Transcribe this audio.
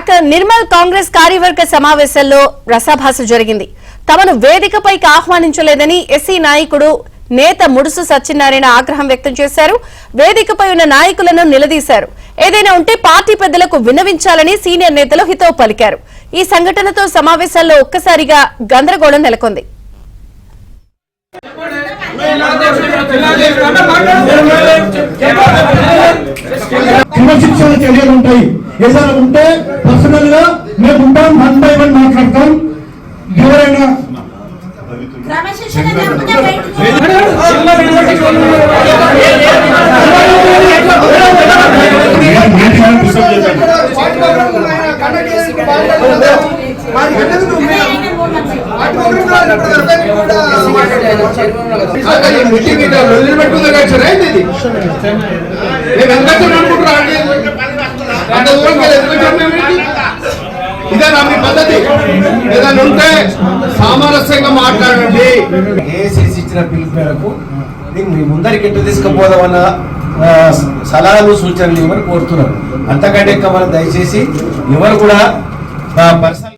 Back Nirmal Congress కార్యవర్గ సమావేశంలో రసాభాస జరిగింది. తమను వేదికపైకి ఆహ్వానించలేదని ఎస్సీ నాయకుడు నేత ముడుసు సత్యనారాయణ ఆగ్రహం వ్యక్తం చేశారు. వేదికపై ఉన్న నాయకులను నిలదీశారు. ఏదైనా ఉంటే పార్టీ పెద్దలకు విన్నవించాలని సీనియర్ నేతలు హితవు పలికారు. ఈ సంఘటనతో సమావేశాల్లో ఒక్కసారిగా గందరగోళం నెలకొంది. క్రమశిక్షణ చర్యలు ఉంటాయి. ఏదైనా ఉంటే పర్సనల్ గా మేము ఉంటాం, 1 by 1 మాట్లాడతాం. ఎవరైనా ఇదేనా మీ పద్ధతి? ఏదైనా ఉంటే సామరస్యంగా మాట్లాడండి. ఏఐసిసి ఇచ్చిన పిలుపు మేరకు మీ ముందరికి ఎట్లా తీసుకుపోదామన్న సలహాలు సూచనలు ఇవ్వని కోరుతున్నారు. అంతకంటే ఇంకా మనం దయచేసి ఎవరు కూడా పర్సనల్